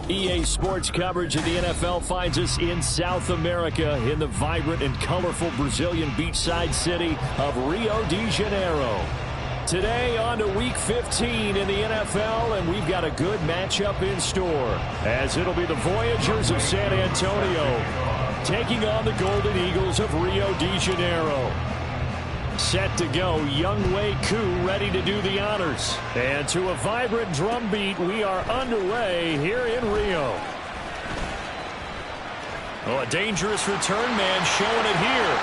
EA Sports coverage of the NFL finds us in South America in the vibrant and colorful Brazilian beachside city of Rio de Janeiro. Today on to Week 15 in the NFL, and we've got a good matchup in store, as it'll be the Voyagers of San Antonio taking on the Golden Eagles of Rio de Janeiro. Set to go, Younghoe Koo ready to do the honors. And to a vibrant drum beat, we are underway here in Rio. Oh, a dangerous return man showing it here.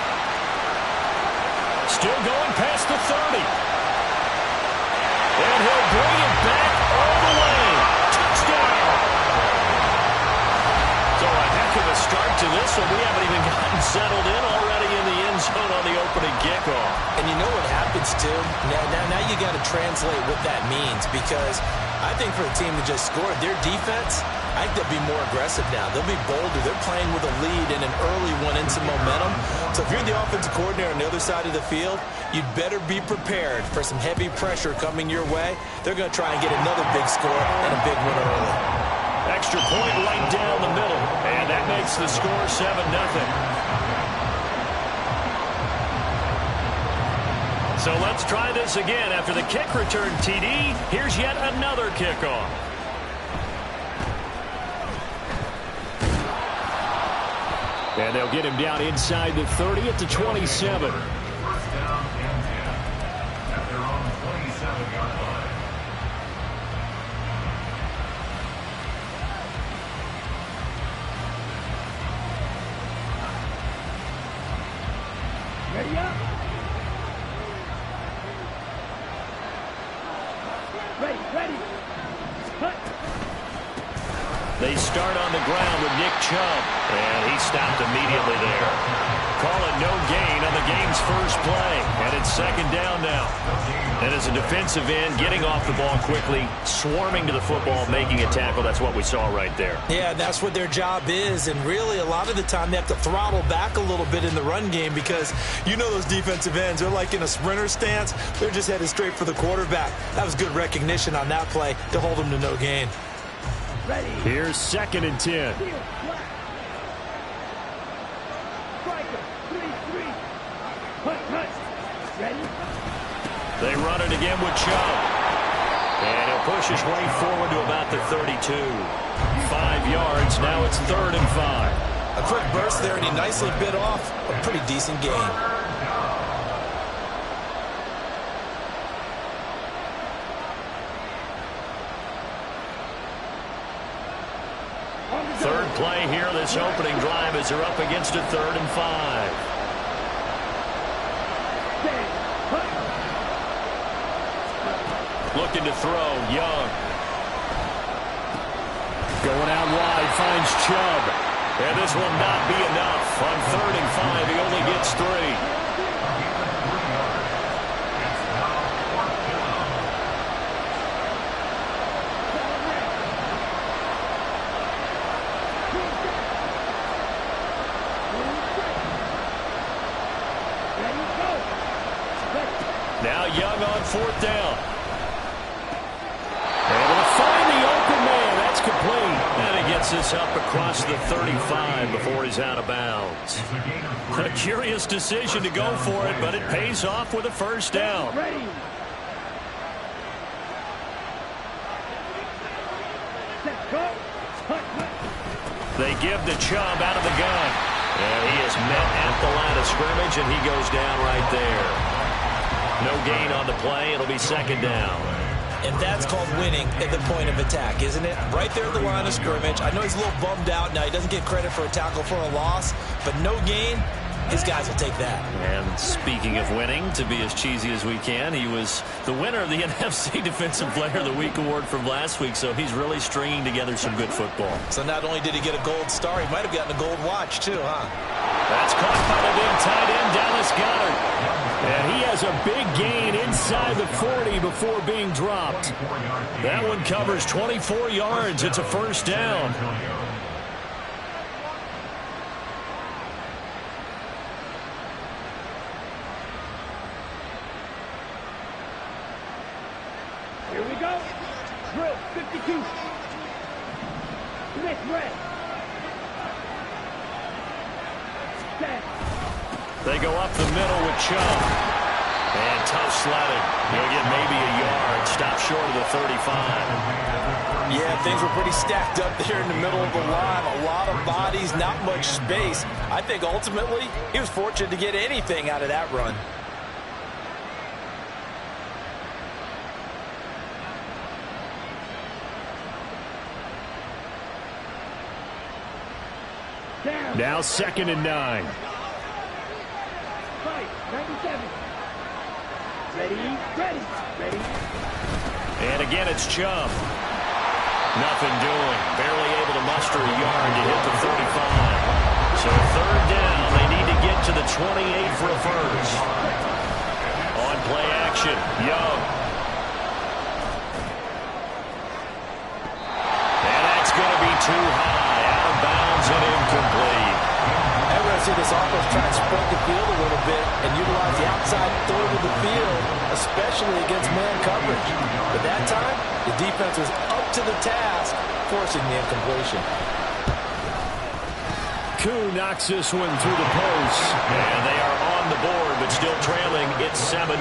Still going past the 30. And he'll bring it back all the way. Touchdown. So a heck of a start to this one. We haven't even gotten settled in already in the end zone on the opening kickoff. And you know what happens, too? Now you got to translate what that means, because I think for the team that just scored, their defense, I think they'll be more aggressive now. They'll be bolder. They're playing with a lead and an early one and some momentum. So if you're the offensive coordinator on the other side of the field, you'd better be prepared for some heavy pressure coming your way. They're going to try and get another big score and a big one early. Extra point right down the middle, and that makes the score 7-0. So let's try this again. After the kick return, TD, here's yet another kickoff. And they'll get him down inside the 30 at the 27. Ready up. Ready. Cut. They start on the ground with Nick Chubb, and he stopped immediately there. Call it no gain on the game's first play, and it's second down now. And as a defensive end, getting off the ball quickly, swarming to the football, making a tackle, that's what we saw right there. Yeah, that's what their job is, and really a lot of the time they have to throttle back a little bit in the run game, because you know those defensive ends, they're like in a sprinter stance. They're just headed straight for the quarterback. That was good recognition on that play to hold them to no gain. Ready. Here's 2nd and 10. Striker. 3-3. Cut. Ready. They run it again with Chubb. And he'll push his way forward to about the 32. 5 yards. Now it's 3rd and 5. A quick burst there, and he nicely bit off a pretty decent gain. Third play here, this opening drive, as they're up against a 3rd and 5. Looking to throw, Young. Going out wide, finds Chubb. And this will not be enough. On 3rd and 5, he only gets 3. Now Young on 4th down. Able to find the open man. That's complete. And he gets this up across the 35 before he's out of bounds. A curious decision to go for it, but it pays off with a 1st down. Ready. Set, go. They give the Chubb out of the gun. And he is met at the line of scrimmage, and he goes down right there. No gain on the play. It'll be 2nd down. And that's called winning at the point of attack, isn't it? Right there at the line of scrimmage. I know he's a little bummed out now. He doesn't get credit for a tackle for a loss, but no gain, his guys will take that. And speaking of winning, to be as cheesy as we can, he was the winner of the NFC Defensive Player of the Week award from last week, so he's really stringing together some good football. So not only did he get a gold star, he might have gotten a gold watch too, huh? That's caught by the big tight end, Dallas Goedert. And he has a big gain inside the 40 before being dropped. That one covers 24 yards. It's a 1st down. Here we go. Drill 52. Get ready. Set. They go up the middle with Chubb. And tough sledding. He'll get maybe a yard. Stop short of the 35. Yeah, things were pretty stacked up there in the middle of the line. A lot of bodies, not much space. I think ultimately he was fortunate to get anything out of that run. Down. Now 2nd and 9. Fight. 97. Ready, ready, ready. And again, it's Chubb. Nothing doing. Barely able to muster a yard to hit the 35. So 3rd down. They need to get to the 28 for a first. On play action, Young. And that's going to be too high. Out of bounds and incomplete. I'm going to see this offense try and spread the field a little bit and utilize the outside third of the field, especially against man coverage. But that time, the defense was up to the task, forcing the incompletion. Koo knocks this one through the post. And they are on the board, but still trailing. It's 7-3.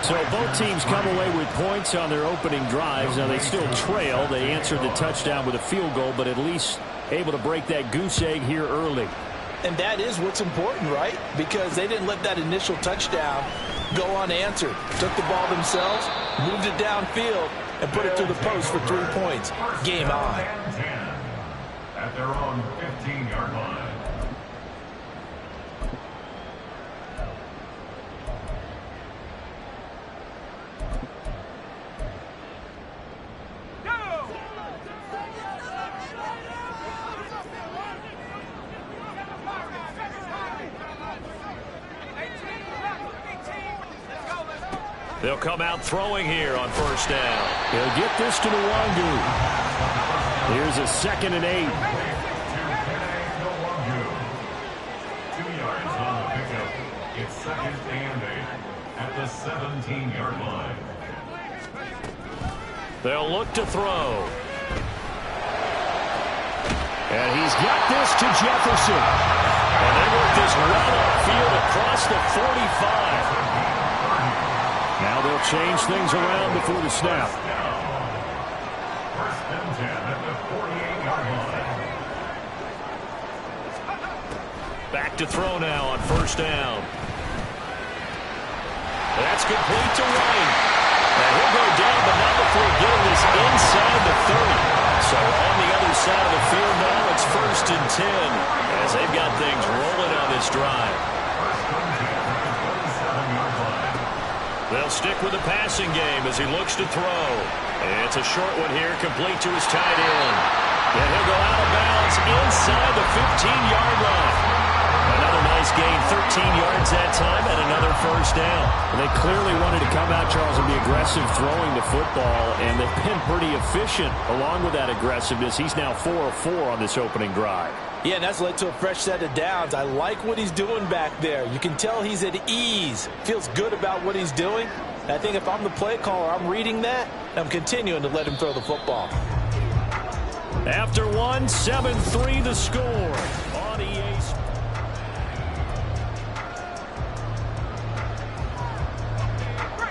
So both teams come away with points on their opening drives. Now they still trail. They answered the touchdown with a field goal, but at least able to break that goose egg here early. And that is what's important, right? Because they didn't let that initial touchdown go unanswered. Took the ball themselves, moved it downfield, and put it through the post for 3 points. Game on. At their own 15-yard line. They'll come out throwing here on 1st down. He'll get this to Nwangu. Here's a 2nd and 8. 2 yards on the pickup. It's 2nd and 8 at the 17-yard line. They'll look to throw. And he's got this to Jefferson. And they work this well upfield across the 45. Now they'll change things around before the snap. 1st and 10 at the 48-yard line. Back to throw now on 1st down. That's complete to Wayne. And he'll go down, but not before getting this inside the 30. So on the other side of the field now, it's 1st and 10 as they've got things rolling on this drive. They'll stick with the passing game as he looks to throw. And it's a short one here, complete to his tight end. And he'll go out of bounds inside the 15-yard line. Another nice gain, 13 yards that time, and another 1st down. They clearly wanted to come out, Charles, and be aggressive throwing the football, and they've been pretty efficient along with that aggressiveness. He's now 4 of 4 on this opening drive. Yeah, and that's led to a fresh set of downs. I like what he's doing back there. You can tell he's at ease. Feels good about what he's doing. And I think if I'm the play caller, I'm reading that, and I'm continuing to let him throw the football. After one, 7-3 the score on EA.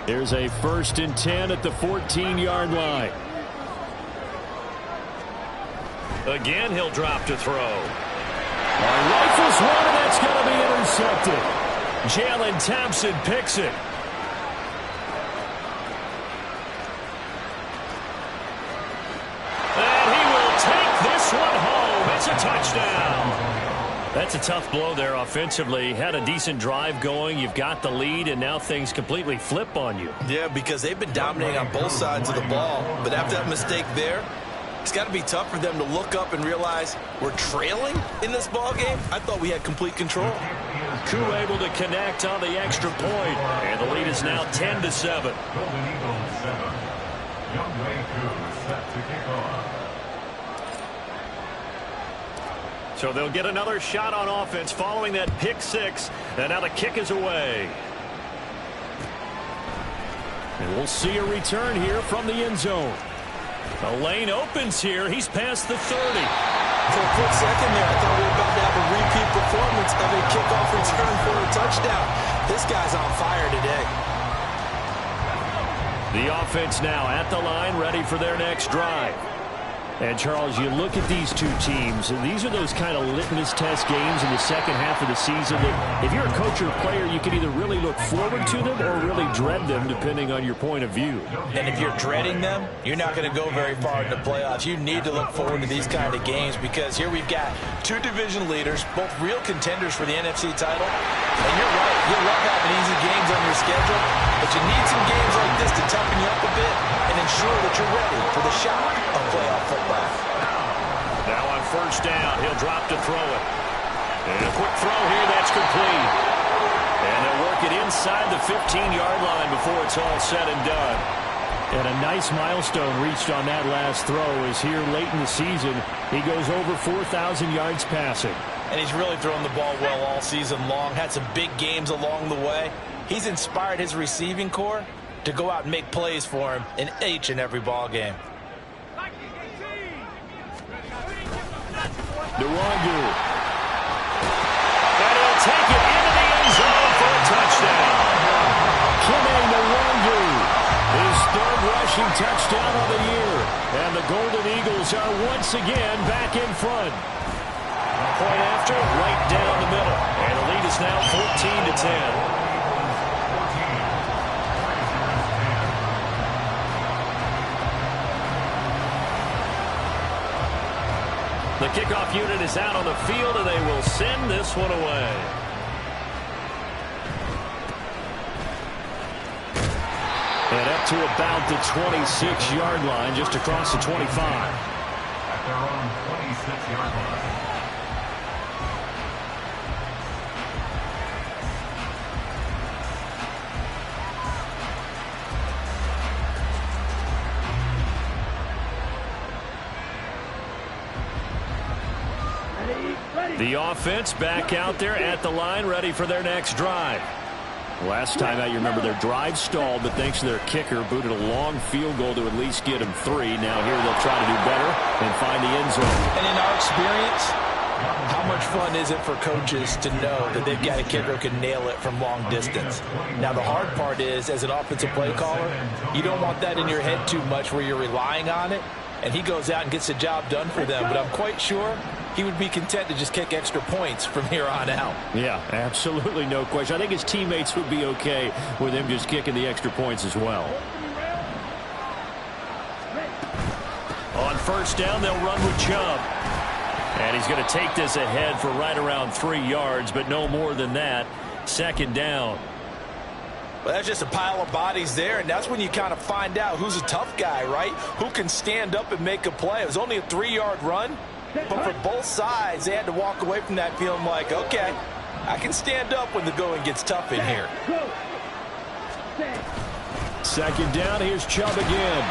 Here's a 1st and 10 at the 14-yard line. Again, he'll drop to throw. Rifles one, and that's going to be intercepted. Jalen Thompson picks it. And he will take this one home. It's a touchdown. That's a tough blow there offensively. Had a decent drive going. You've got the lead, and now things completely flip on you. Yeah, because they've been dominating on both sides of the ball. But after that mistake there, it's got to be tough for them to look up and realize we're trailing in this ball game. I thought we had complete control. Koo able to connect on the extra point, and the lead is now 10-7. Golden Eagles 7. Younghoe Koo set to kick off. So they'll get another shot on offense following that pick six, and now the kick is away. And we'll see a return here from the end zone. A lane opens here. He's past the 30. For a quick second there, I thought we were about to have a repeat performance of a kickoff return for a touchdown. This guy's on fire today. The offense now at the line, ready for their next drive. And, Charles, you look at these two teams, and these are those kind of litmus test games in the second half of the season that if you're a coach or a player, you can either really look forward to them or really dread them, depending on your point of view. And if you're dreading them, you're not going to go very far in the playoffs. You need to look forward to these kind of games because here we've got two division leaders, both real contenders for the NFC title. And you're right, you love having easy games on your schedule, but you need some games like this to toughen you up a bit and ensure that you're ready for the shock of playoff football. Now on first down, he'll drop to throw it. And a quick throw here, that's complete. And they'll work it inside the 15-yard line before it's all said and done. And a nice milestone reached on that last throw as here late in the season, he goes over 4,000 yards passing. And he's really thrown the ball well all season long, had some big games along the way. He's inspired his receiving corps to go out and make plays for him in each and every ball game. Nwangu. And he'll take it into the end zone for a touchdown. Kene Nwangu, his third rushing touchdown of the year. And the Golden Eagles are once again back in front. Point after, right down the middle. And the lead is now 14-10. The kickoff unit is out on the field, and they will send this one away. And up to about the 26-yard line, just across the 25. At their own 26-yard line. The offense back out there at the line, ready for their next drive. Last time out, you remember their drive stalled, but thanks to their kicker, booted a long field goal to at least get them 3. Now here they'll try to do better and find the end zone. And in our experience, how much fun is it for coaches to know that they've got a kicker who can nail it from long distance? Now, the hard part is, as an offensive play caller, you don't want that in your head too much where you're relying on it, and he goes out and gets the job done for them. But I'm quite sure he would be content to just kick extra points from here on out. Yeah, absolutely no question. I think his teammates would be okay with him just kicking the extra points as well. On first down, they'll run with Chubb. And he's going to take this ahead for right around 3 yards, but no more than that. Second down. Well, that's just a pile of bodies there, and that's when you kind of find out who's a tough guy, right? Who can stand up and make a play. It was only a 3-yard run, but for both sides, they had to walk away from that feeling like, okay, I can stand up when the going gets tough in here. Second down, here's Chubb again.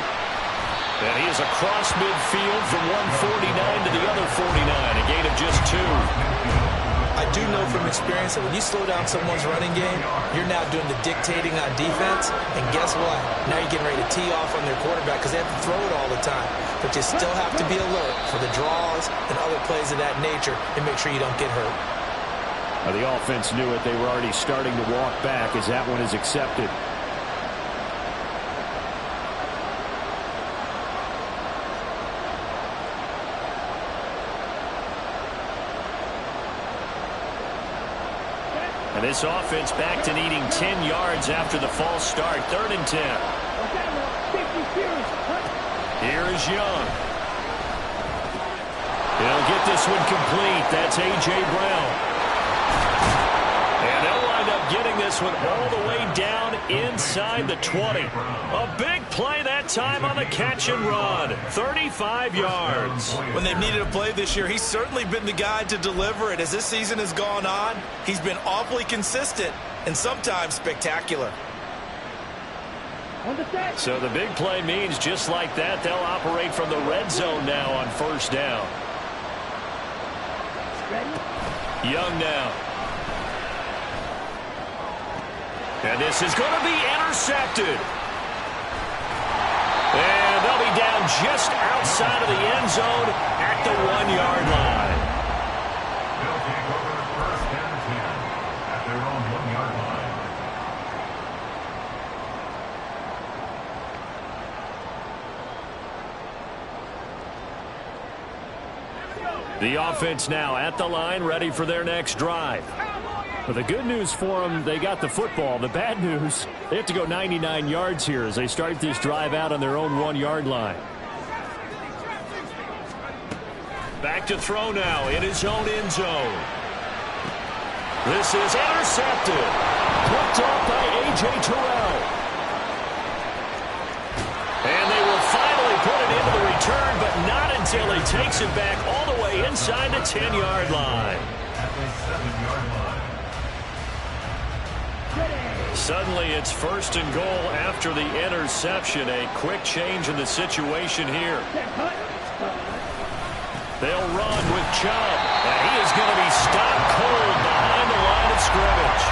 And he is across midfield from 149 to the other 49, a gain of just 2. I do know from experience that when you slow down someone's running game, you're now doing the dictating on defense, and guess what? Now you're getting ready to tee off on their quarterback because they have to throw it all the time. But you still have to be alert for the draws and other plays of that nature and make sure you don't get hurt. The offense knew it. They were already starting to walk back as that one is accepted. And this offense back to needing 10 yards after the false start. 3rd and 10. Here is Young. He'll get this one complete. That's A.J. Brown. And they'll wind up getting this one all the way down inside the 20. A big play that time on the catch and run. 35 yards. When they've needed a play this year, he's certainly been the guy to deliver it. As this season has gone on, he's been awfully consistent and sometimes spectacular. So the big play means just like that, they'll operate from the red zone now on first down. Young now. And this is going to be intercepted. And they'll be down just outside of the end zone at the 1-yard line. They'll take over first and 10 at their own 1-yard line. The offense now at the line, ready for their next drive. But the good news for them, they got the football. The bad news, they have to go 99 yards here as they start this drive out on their own 1-yard line. Back to throw now in his own end zone. This is intercepted. Picked off by A.J. Terrell. And they will finally put it into the return, but not until he takes it back all the way inside the 10-yard line. At the 7-yard line. Suddenly it's first and goal after the interception. A quick change in the situation here. They'll run with Chubb, and he is going to be stopped cold behind the line of scrimmage.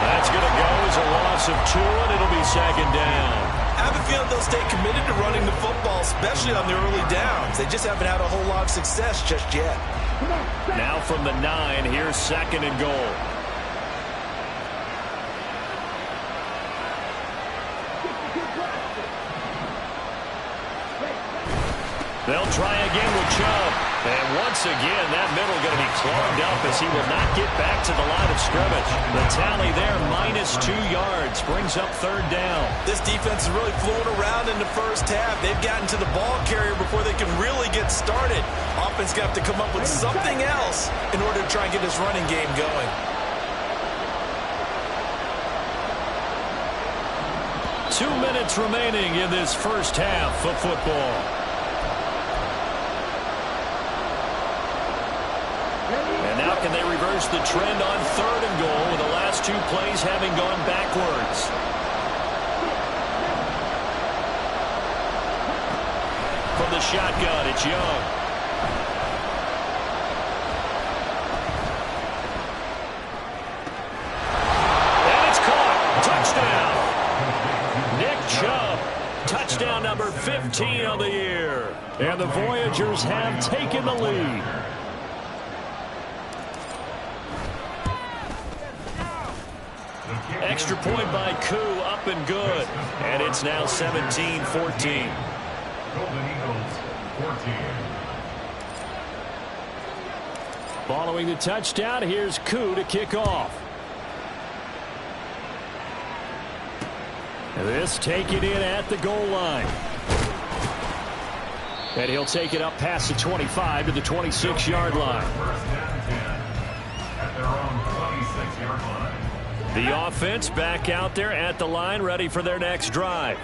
That's going to go as a loss of 2, and it'll be second down. I have a feeling they'll stay committed to running the football, especially on the early downs. They just haven't had a whole lot of success just yet. Now from the 9, here's second and goal. They'll try again with Chubb. And once again, that middle going to be clogged up as he will not get back to the line of scrimmage. The tally there, -2 yards, brings up third down. This defense is really fooling around in the first half. They've gotten to the ball carrier before they can really get started. Offense going to have to come up with something else in order to try and get this running game going. Two minutes remaining in this first half of football. And now can they reverse the trend on third and goal with the last 2 plays having gone backwards? From the shotgun, it's Young. And it's caught. Touchdown. Nick Chubb. Touchdown number 15 of the year. And the Voyagers have taken the lead. Extra point by Koo, up and good. And it's now 17-14. Golden Eagles, 14. Following the touchdown, here's Koo to kick off. This taken in at the goal line. And he'll take it up past the 25 to the 26-yard line. First and 10 at their own 26-yard line. The offense back out there at the line, ready for their next drive.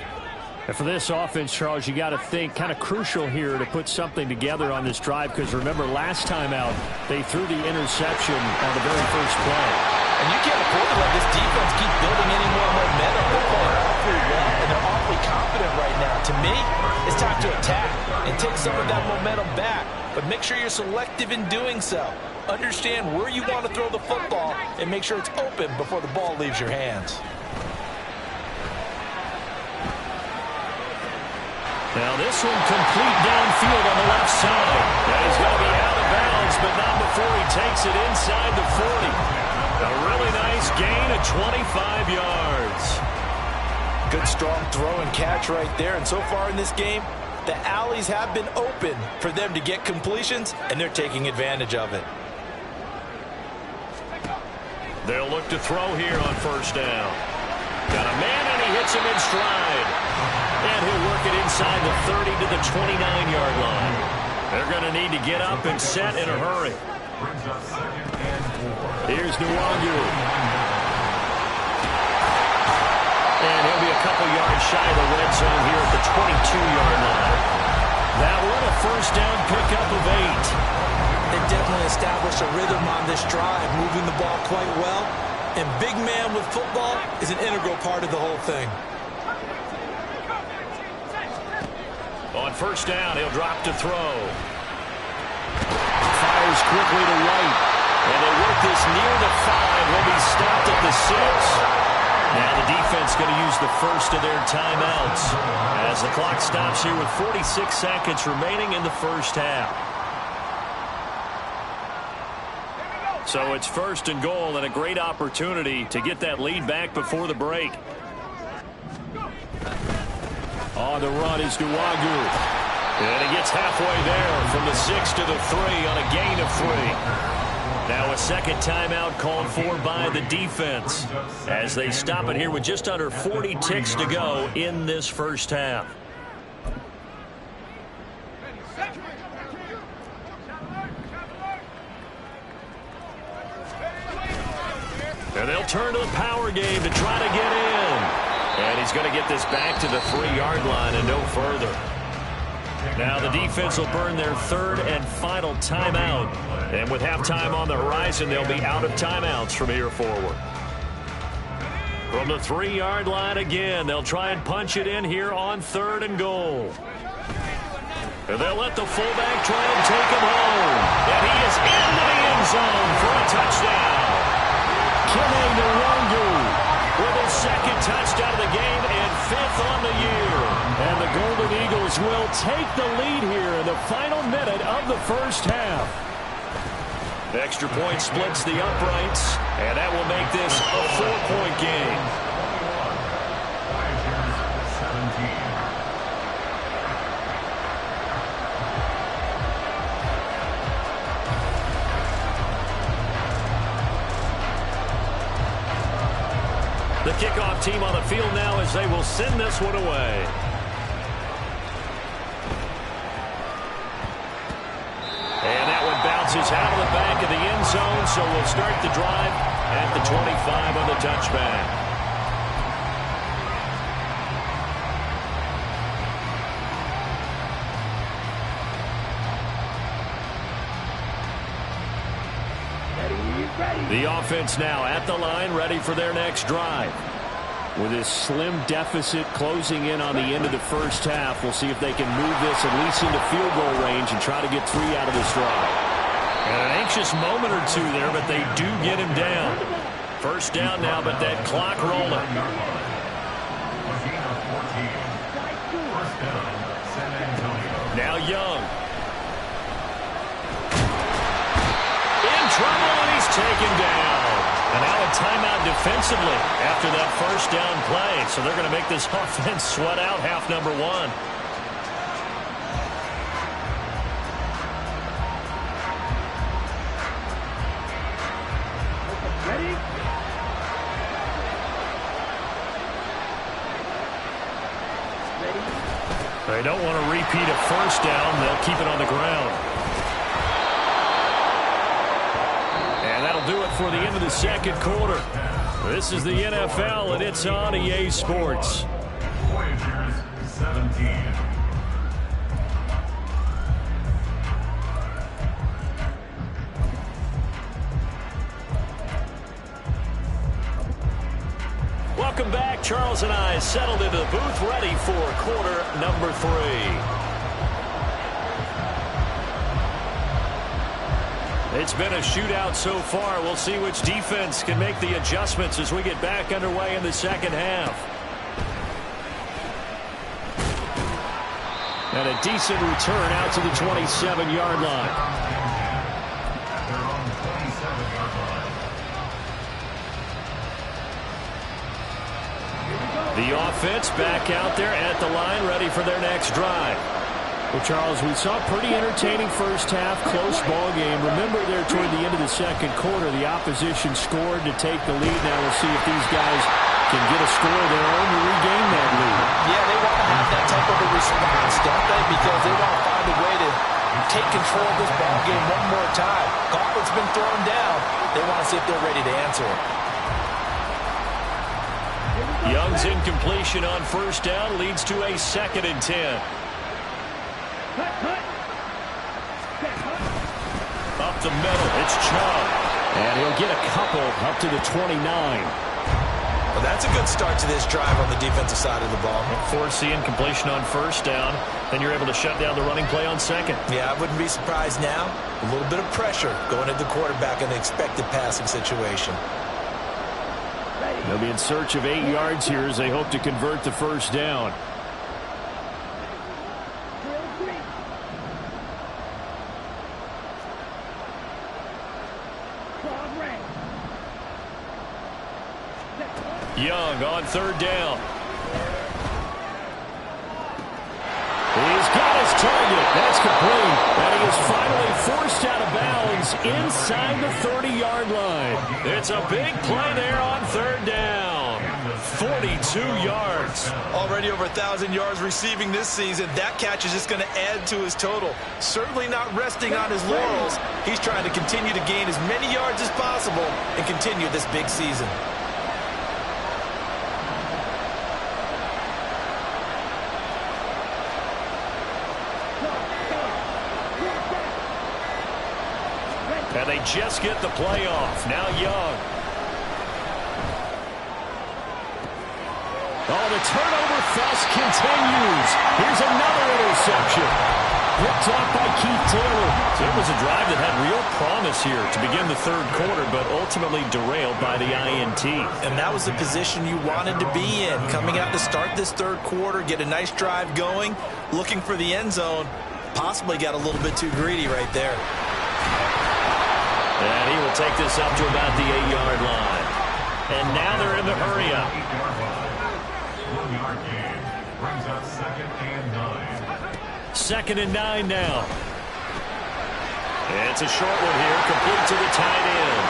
And for this offense, Charles, you got to think kind of crucial here to put something together on this drive, because remember last time out they threw the interception on the very first play. And you can't afford to let this defense keep building any more momentum. They're playing awfully well, and they're awfully confident right now. To me, it's time to attack and take some of that momentum back. But make sure you're selective in doing so. Understand where you want to throw the football and make sure it's open before the ball leaves your hands. Now this one complete downfield on the left side. And he's going to be out of bounds, but not before he takes it inside the 40. A really nice gain of 25 yards. Good strong throw and catch right there. And so far in this game, the alleys have been open for them to get completions, and they're taking advantage of it. They'll look to throw here on first down. Got a man, and he hits him in stride. And he'll work it inside the 30 to the 29-yard line. They're going to need to get up and set in a hurry. Brings up second and 4. Here's Nwangu. And he'll be a couple yards shy of the red zone here at the 22-yard line. That one a first down pickup of 8. They've definitely established a rhythm on this drive, moving the ball quite well. And big man with football is an integral part of the whole thing. On first down, he'll drop to throw. Fires quickly to right. And they work this near the 5. He'll be stopped at the 6. Now the defense going to use the first of their timeouts as the clock stops here with 46 seconds remaining in the first half. So it's first and goal and a great opportunity to get that lead back before the break. On the run is Nwangu. And he gets halfway there from the 6 to the 3 on a gain of 3. Now a second timeout called for by the defense as they stop it here with just under 40 ticks to go in this first half. And they'll turn to the power game to try to get in. And he's going to get this back to the 3-yard line and no further. Now the defense will burn their third and final timeout. And with halftime on the horizon, they'll be out of timeouts from here forward. From the 3-yard line again, they'll try and punch it in here on 3rd and goal. And they'll let the fullback try and take him home. And he is into the end zone for a touchdown. Kene Nwangu with his second touchdown of the game and 5th on the year. And the Golden Eagles will take the lead here in the final minute of the first half. The extra point splits the uprights, and that will make this a 4-point game. The kickoff team on the field now as they will send this one away. And that one bounces out of the back of the end zone, so we'll start the drive at the 25 on the touchback. The offense now at the line, ready for their next drive. With this slim deficit closing in on the end of the first half, we'll see if they can move this at least into field goal range and try to get 3 out of this drive. And an anxious moment or two there, but they do get him down. First down now, but that clock rolling. Now Young. In trouble, and he's taken down. And now a timeout defensively after that first down play. So they're going to make this offense sweat out half number 1. Ready? They don't want to repeat a first down. They'll keep it on the ground. And that'll do it for the end of the second quarter. This is the NFL, and it's on EA Sports. Voyagers 17. Welcome back. Charles and I settled into the booth, ready for quarter number 3. It's been a shootout so far. We'll see which defense can make the adjustments as we get back underway in the second half. And a decent return out to the 27-yard line. They're on the 27-yard line. The offense back out there at the line, ready for their next drive. Well, Charles, we saw a pretty entertaining first half, close ball game. Remember there toward the end of the second quarter, the opposition scored to take the lead. Now we'll see if these guys can get a score of their own to regain that lead. Yeah, they want to have that type of a response, don't they? Because they want to find a way to take control of this ball game one more time. Gauntlet's been thrown down. They want to see if they're ready to answer it. Young's incompletion on first down leads to a 2nd and 10. Up the middle, it's Chubb. And he'll get a couple up to the 29. Well, that's a good start to this drive on the defensive side of the ball. Force the incompletion on first down. Then you're able to shut down the running play on second. Yeah, I wouldn't be surprised now. A little bit of pressure going at the quarterback in the expected passing situation. They'll be in search of 8 yards here as they hope to convert the first down. Young on third down. He's got his target. That's complete. And he is finally forced out of bounds inside the 30-yard line. It's a big play there on third down. 42 yards. Already over 1,000 yards receiving this season. That catch is just going to add to his total. Certainly not resting on his laurels. He's trying to continue to gain as many yards as possible and continue this big season. And they just get the play off. Now Young. Oh, the turnover fuss continues. Here's another interception. Picked off by Keith Taylor. So it was a drive that had real promise here to begin the third quarter, but ultimately derailed by the INT. And that was the position you wanted to be in. Coming out to start this third quarter, get a nice drive going, looking for the end zone. Possibly got a little bit too greedy right there. And he will take this up to about the 8-yard line. And now they're in the hurry-up. 1-yard gain brings up 2nd and 9. 2nd and 9 now. It's a short one here, complete to the tight end.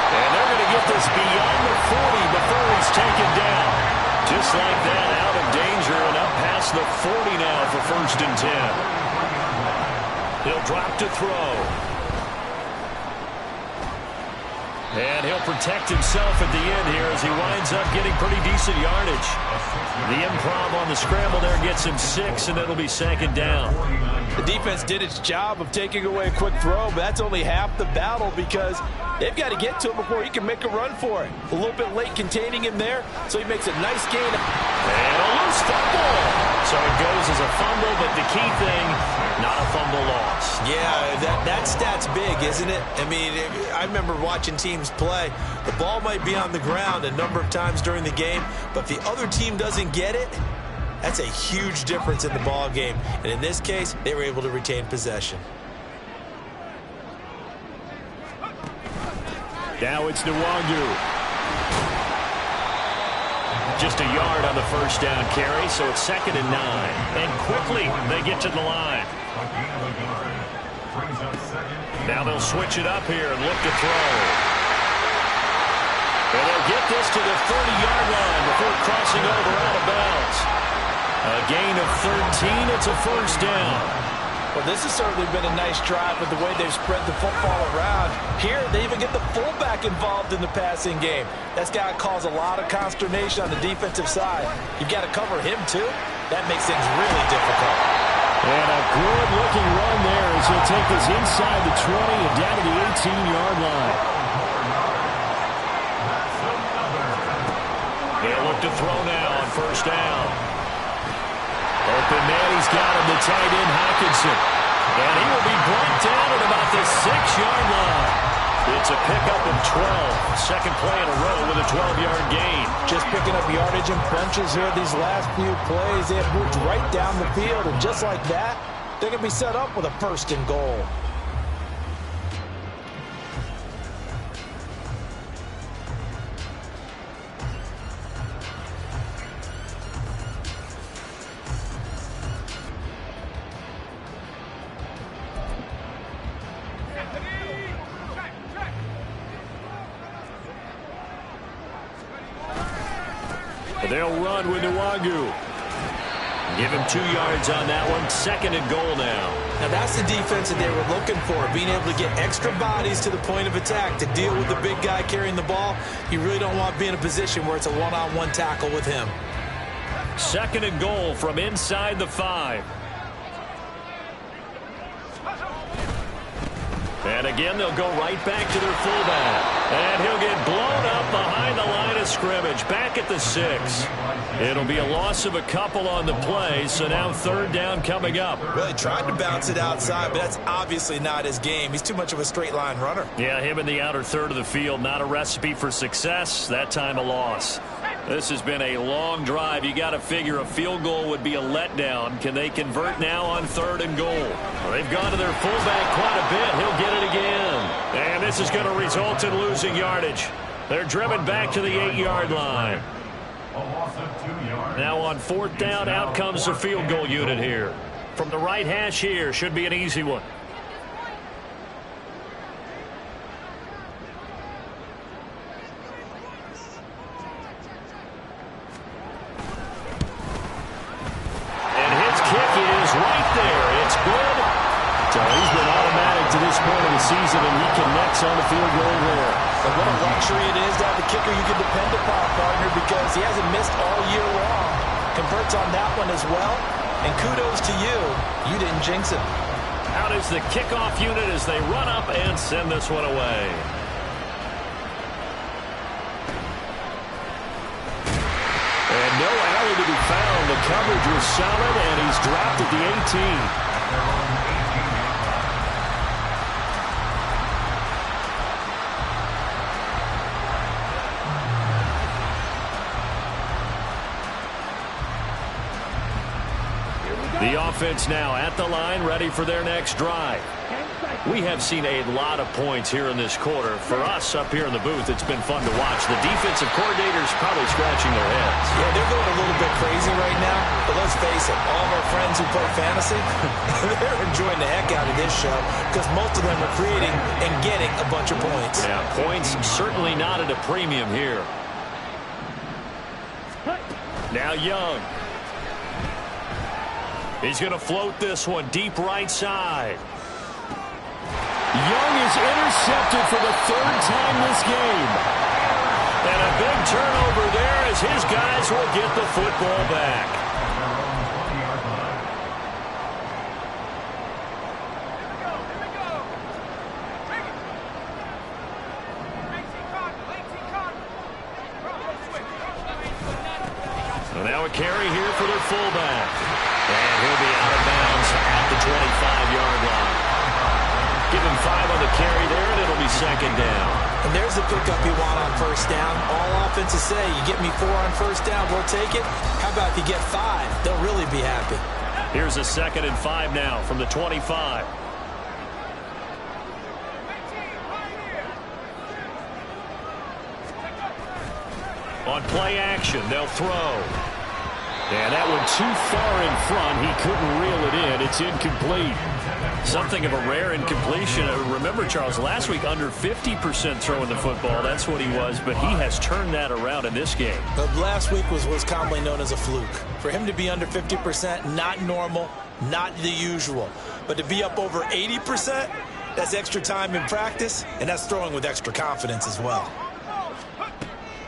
And they're going to get this beyond the 40 before he's taken down. Just like that, out of danger and up past the 40 now for 1st and 10. He'll drop to throw. And he'll protect himself at the end here as he winds up getting pretty decent yardage. The improv on the scramble there gets him 6, and it'll be 2nd down. The defense did its job of taking away a quick throw, but that's only half the battle because they've got to get to him before he can make a run for it. A little bit late containing him there, so he makes a nice gain. And a loose fumble. So it goes as a fumble, but the key thing, not a fumble loss. Yeah, that stat's big, isn't it? I mean, I remember watching teams play. The ball might be on the ground a number of times during the game, but if the other team doesn't get it, that's a huge difference in the ball game. And in this case, they were able to retain possession. Now it's Nwangu. Just a yard on the first down carry, so it's 2nd and 9. And quickly, they get to the line. Now they'll switch it up here and look to throw. And they'll get this to the 30-yard line before crossing over out of bounds. A gain of 13, it's a 1st down. Well, this has certainly been a nice drive with the way they've spread the football around. Here, they even get the fullback involved in the passing game. That's got to cause a lot of consternation on the defensive side. You've got to cover him, too. That makes things really difficult. And a good-looking run there as he'll take this inside the 20 and down to the 18-yard line. They'll look to throw now on 1st down. Open man, he's got him, the tight end, Hockenson. And he will be brought down at about the 6-yard line. It's a pickup of 12. Second play in a row with a 12-yard gain. Just picking up yardage in bunches here these last few plays. They have moved right down the field, and just like that, they're going to be set up with a 1st and goal. They'll run with Nwangu. Give him 2 yards on that one. 2nd and goal now. Now that's the defense that they were looking for, being able to get extra bodies to the point of attack to deal with the big guy carrying the ball. You really don't want to be in a position where it's a one-on-one tackle with him. 2nd and goal from inside the 5. And again, they'll go right back to their fullback. And he'll get blown up behind the line of scrimmage, back at the 6. It'll be a loss of a couple on the play, so now 3rd down coming up. Well, he tried to bounce it outside, but that's obviously not his game. He's too much of a straight-line runner. Yeah, him in the outer third of the field, not a recipe for success. That time a loss. This has been a long drive. You got to figure a field goal would be a letdown. Can they convert now on 3rd and goal? Well, they've gone to their fullback quite a bit. He'll get it again. And this is going to result in losing yardage. They're driven back to the 8-yard line. Now on 4th down, out comes the field goal unit here. From the right hash here, should be an easy one. So he's been automatic to this point of the season, and he connects on the field goal there. And what a luxury it is to have a kicker you can depend upon, partner, because he hasn't missed all year long. Converts on that one as well. And kudos to you. You didn't jinx him. Out is the kickoff unit as they run up and send this one away. And no alley to be found. The coverage was solid, and he's dropped at the 18. The offense now at the line, ready for their next drive. We have seen a lot of points here in this quarter. For us up here in the booth, it's been fun to watch. The defensive coordinators probably scratching their heads. Yeah, they're going a little bit crazy right now. But let's face it, all of our friends who play fantasy, they're enjoying the heck out of this show because most of them are creating and getting a bunch of points. Yeah, points certainly not at a premium here. Now Young. He's going to float this one deep right side. Young is intercepted for the 3rd time this game. And a big turnover there as his guys will get the football back. So now a carry here for their fullback. And he'll be out of bounds at the 25-yard line. Give him 5 on the carry there, and it'll be 2nd down. And there's the pickup you want on 1st down. All offenses say, you get me 4 on 1st down, we'll take it. How about if you get 5? They'll really be happy. Here's a 2nd and 5 now from the 25. On play action, they'll throw. And that one too far in front. He couldn't reel it in. It's incomplete. Something of a rare incompletion. Remember, Charles, last week under 50% throwing the football. That's what he was, but he has turned that around in this game. But last week was commonly known as a fluke. For him to be under 50%, not normal, not the usual. But to be up over 80%, that's extra time in practice, and that's throwing with extra confidence as well.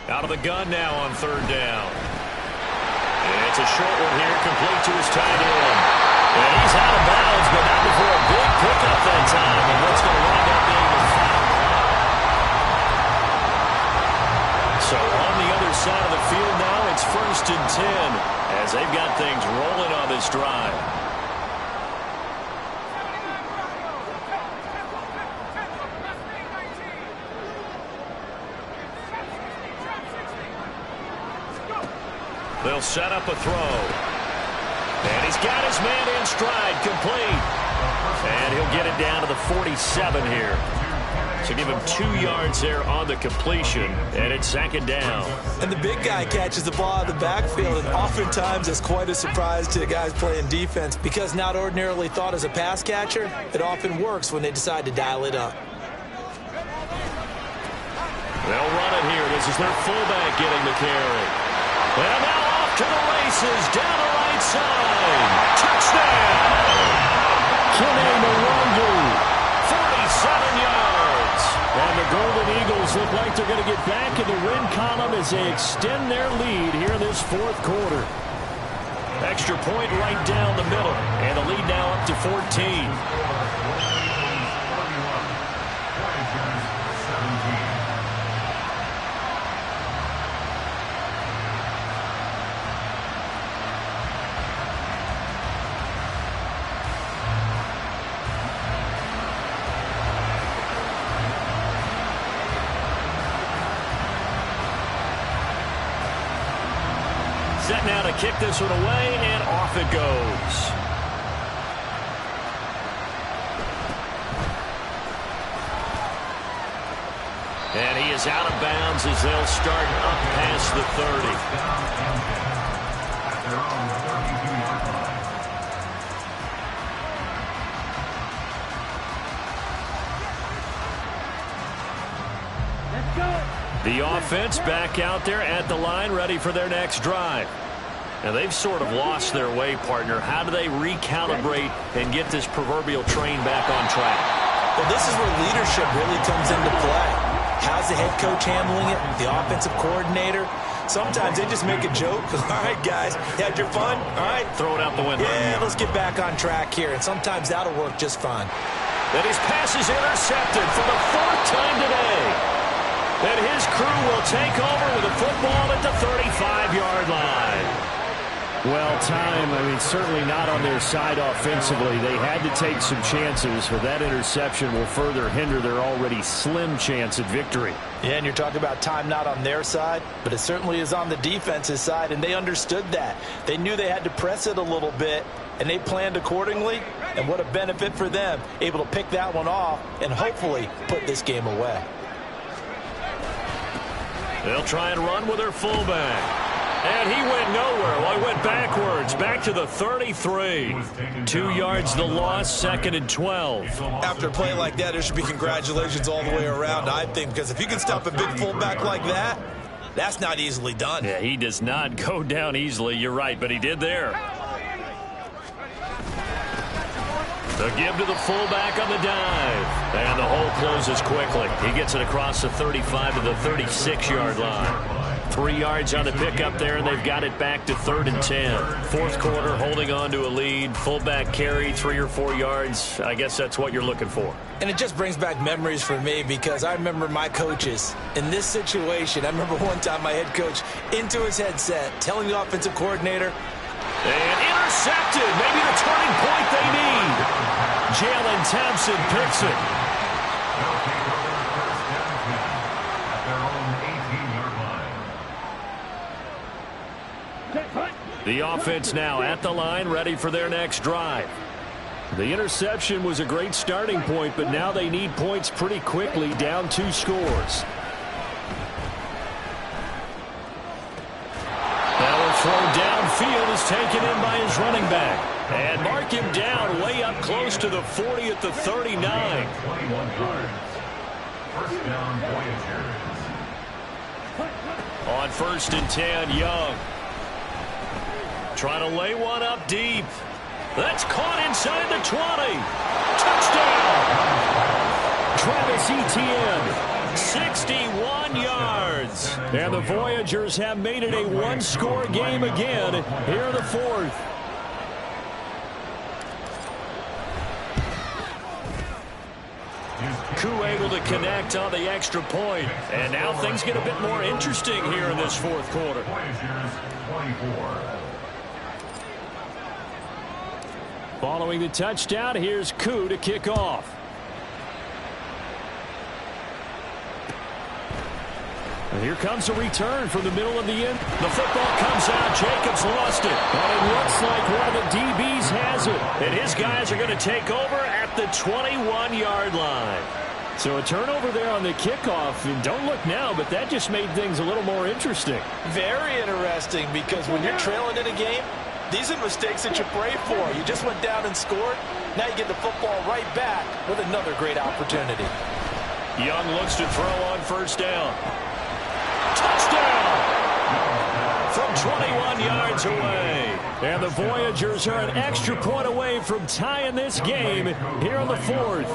Out of the gun now on 3rd down. And it's a short one here, complete to his tight end. And he's out of bounds, but not before a big pickup that time. And what's going to wind up being a foul. So on the other side of the field now, it's 1st and 10 as they've got things rolling on this drive. They'll set up a throw. And he's got his man in stride, complete. And he'll get it down to the 47 here. So give him 2 yards there on the completion, and it's 2nd down. And the big guy catches the ball out of the backfield, and oftentimes it's quite a surprise to the guys playing defense because not ordinarily thought as a pass catcher, it often works when they decide to dial it up. They'll run it here. This is their fullback getting the carry. And now off to the races, down the right side. Touchdown! Kene Nwangwu, 47 yards. And the Golden Eagles look like they're going to get back in the win column as they extend their lead here in this 4th quarter. Extra point right down the middle. And the lead now up to 14. set now to kick this one away, and off it goes. And he is out of bounds as they'll start up past the 30. At their own 32-yard line. Let's go. The offense back out there at the line, ready for their next drive. Now, they've sort of lost their way, partner. How do they recalibrate and get this proverbial train back on track? Well, this is where leadership really comes into play. How's the head coach handling it? The offensive coordinator? Sometimes they just make a joke. All right, guys, you had your fun? All right. Throw it out the window. Yeah, let's get back on track here. And sometimes that'll work just fine. And his pass is intercepted for the 4th time today. And his crew will take over with the football at the 35-yard line. Well, certainly not on their side offensively. They had to take some chances, but that interception will further hinder their already slim chance at victory. Yeah, and you're talking about time not on their side, but it certainly is on the defense's side, and they understood that. They knew they had to press it a little bit, and they planned accordingly, and what a benefit for them, able to pick that one off and hopefully put this game away. They'll try and run with their fullback. And he went nowhere. Well, he went backwards, back to the 33. 2 yards the loss, 2nd and 12. After a play like that, there should be congratulations all the way around, I think, because if you can stop a big fullback like that, that's not easily done. Yeah, he does not go down easily, you're right, but he did there. The give to the fullback on the dive. And the hole closes quickly. He gets it across the 35 to the 36-yard line. 3 yards on the pickup there, and they've got it back to 3rd and 10. Fourth quarter, holding on to a lead. Fullback carry, 3 or 4 yards. I guess that's what you're looking for. And it just brings back memories for me because I remember my coaches in this situation. I remember one time my head coach into his headset telling the offensive coordinator, and intercepted. Maybe the turning point they need. Jalen Thompson picks it. The offense now at the line, ready for their next drive. The interception was a great starting point, but now they need points pretty quickly, down 2 scores. Throw downfield is taken in by his running back. And mark him down way up close to the 40 at the 39. 21 yards. First down, Voyagers. On 1st and 10, Young. Trying to lay one up deep. That's caught inside the 20. Touchdown! Travis Etienne, 61 yards. And the Voyagers have made it a one-score game again here in the 4th. Koo able to connect on the extra point. And now things get a bit more interesting here in this 4th quarter. Voyagers 24. Following the touchdown, here's Koo to kick off. And here comes a return from the middle of the end. The football comes out. Jacobs lost it. And it looks like one of the DBs has it. And his guys are going to take over at the 21-yard line. So a turnover there on the kickoff. And don't look now, but that just made things a little more interesting. Very interesting, because when you're trailing in a game, these are mistakes that you pray for. You just went down and scored. Now you get the football right back with another great opportunity. Young looks to throw on 1st down. Touchdown! From 21 yards away. And the Voyagers are an extra point away from tying this game here in the 4th.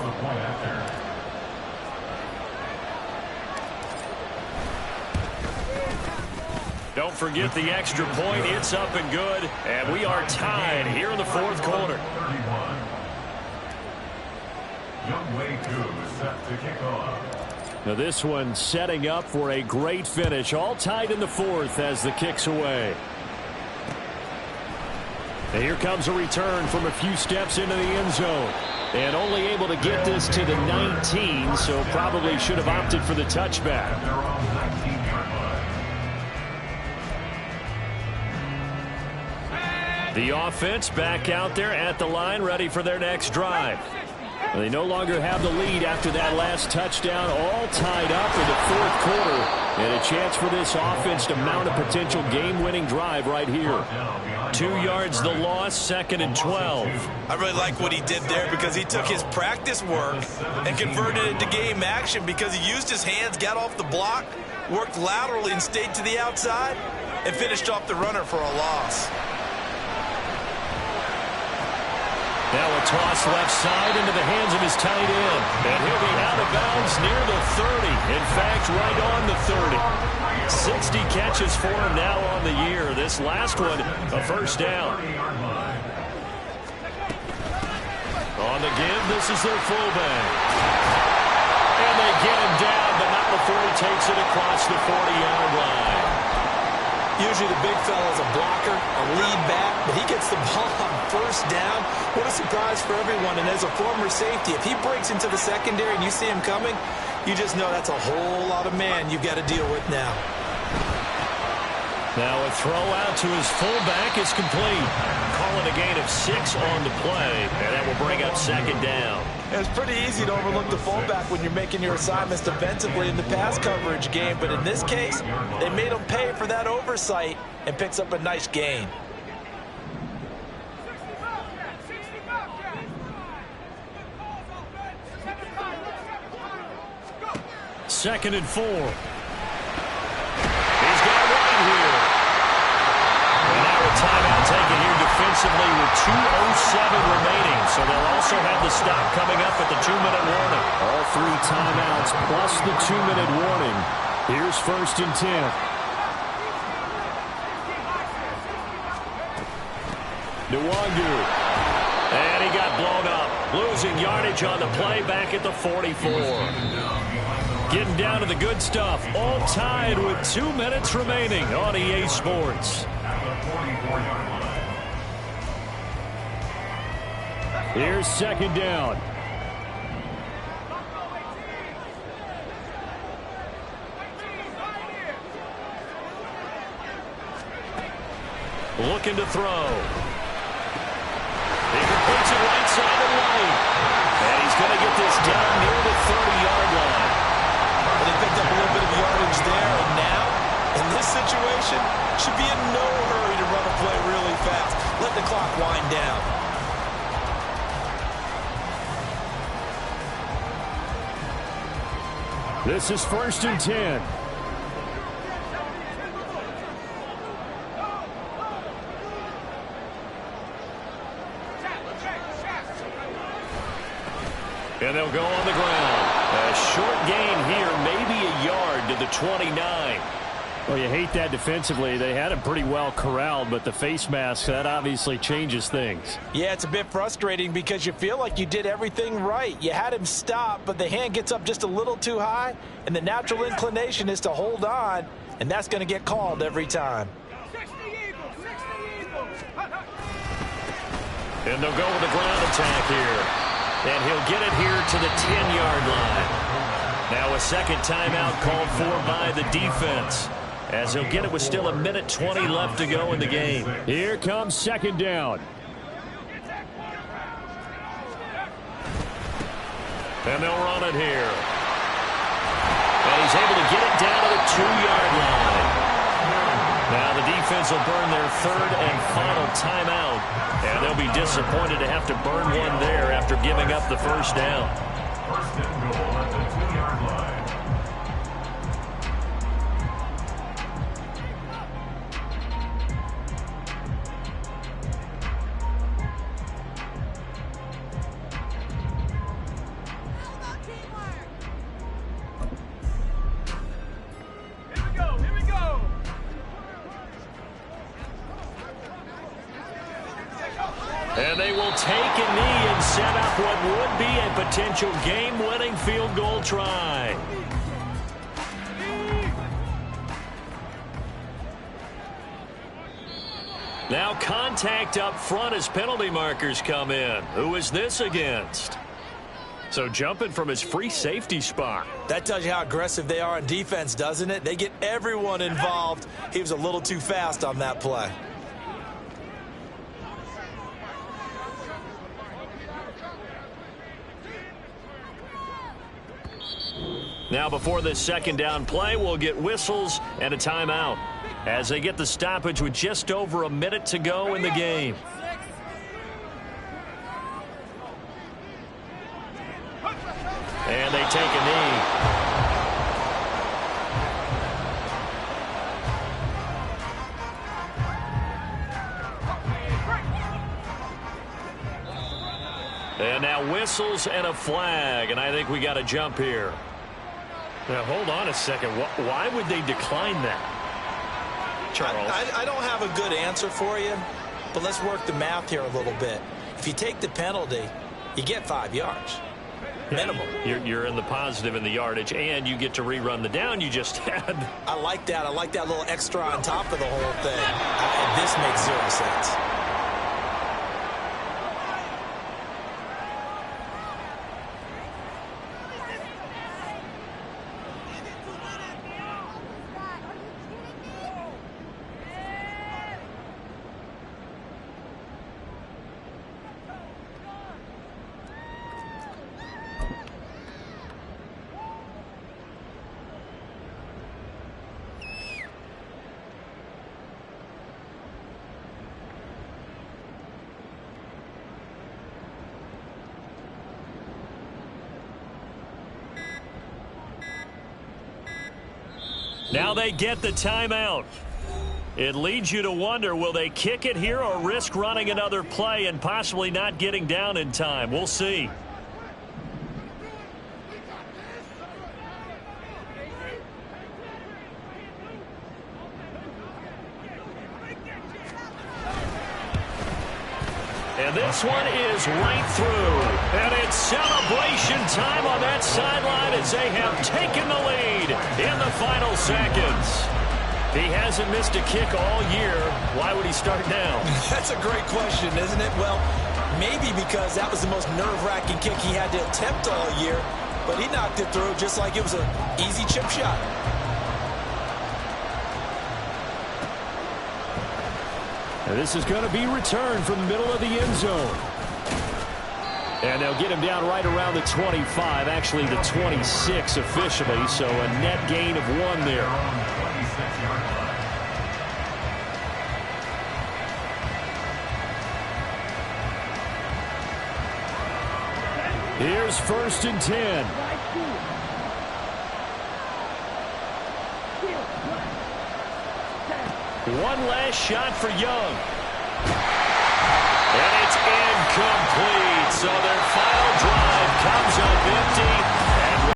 Don't forget the extra point. It's up and good. And we are tied here in the 4th quarter. 31. Younghoe Koo set to kick off. Now this one setting up for a great finish. All tied in the 4th as the kick's away. And here comes a return from a few steps into the end zone. And only able to get this to the 19, so probably should have opted for the touchback. The offense back out there at the line, ready for their next drive. They no longer have the lead after that last touchdown, all tied up in the fourth quarter. And a chance for this offense to mount a potential game-winning drive right here. 2 yards the loss, 2nd and 12. I really like what he did there because he took his practice work and converted it to game action because he used his hands, got off the block, worked laterally and stayed to the outside, and finished off the runner for a loss. Now a toss left side into the hands of his tight end. And he'll be out of bounds near the 30. In fact, right on the 30. 60 catches for him now on the year. This last one, a first down. On the give, this is their fullback. And they get him down, but not before he takes it across the 40-yard line. Usually the big fella is a blocker, a lead back, but he gets the ball on first down. What a surprise for everyone. And as a former safety, if he breaks into the secondary and you see him coming, you just know that's a whole lot of man you've got to deal with now. Now a throw out to his fullback is complete. Calling a gain of 6 on the play, and that will bring up 2nd down. It's pretty easy to overlook the fullback when you're making your assignments defensively in the pass coverage game, but in this case, they made him pay for that oversight and picks up a nice gain. Second and 4. He's got it right here. And now a timeout taken here defensively with 2:07 remaining. So they'll also have the stop coming up at the 2-minute warning. All 3 timeouts plus the 2-minute warning. Here's 1st and 10. Nwangu. And he got blown up. Losing yardage on the play back at the 44. Getting down to the good stuff. All tied with 2 minutes remaining on EA Sports. Here's 2nd down. Looking to throw. He completes it right side of lane. And he's going to get this down near the 30-yard line. They picked up a little bit of yardage there, and now, in this situation, should be in no hurry to run a play really fast. Let the clock wind down. This is 1st and 10. And they'll go on the ground. A short gain here, maybe a yard to the 29. Well, you hate that defensively. They had him pretty well corralled, but the face mask, that obviously changes things. Yeah, it's a bit frustrating because you feel like you did everything right. You had him stop, but the hand gets up just a little too high, and the natural inclination is to hold on, and that's going to get called every time. And they'll go with the ground attack here. And he'll get it here to the 10-yard line. Now a second timeout called for by the defense, as he'll get it with still 1:20 left to go in the game. Here comes 2nd down. And they'll run it here. And he's able to get it down to the 2-yard line. Now the defense will burn their 3rd and final timeout. And they'll be disappointed to have to burn one there after giving up the first down. 1st and goal at the 2-yard line. And they will take a knee and set up what would be a potential game-winning field goal try. Now contact up front as penalty markers come in. Who is this against? So jumping from his free safety spot. That tells you how aggressive they are on defense, doesn't it? They get everyone involved. He was a little too fast on that play. Now, before this second down play, we'll get whistles and a timeout as they get the stoppage with just over a minute to go in the game. And they take a knee. And now whistles and a flag, and I think we got a jump here. Now, hold on a second. Why would they decline that, Charles? I don't have a good answer for you, but let's work the math here a little bit. If you take the penalty, you get 5 yards. Minimum. You're in the positive in the yardage, and you get to rerun the down you just had. I like that. I like that little extra on top of the whole thing. This makes zero sense. Now they get the timeout. It leads you to wonder, will they kick it here or risk running another play and possibly not getting down in time? We'll see. And this one is right through. And it's celebration time on that sideline as they have taken the lead in the final seconds. He hasn't missed a kick all year. Why would he start now? That's a great question, isn't it? Well, maybe because that was the most nerve-wracking kick he had to attempt all year, but he knocked it through just like it was an easy chip shot. And this is going to be returned from the middle of the end zone. And they'll get him down right around the 25, actually the 26 officially, so a net gain of 1 there. Here's 1st and 10. One last shot for Young. And it's incomplete. So their final drive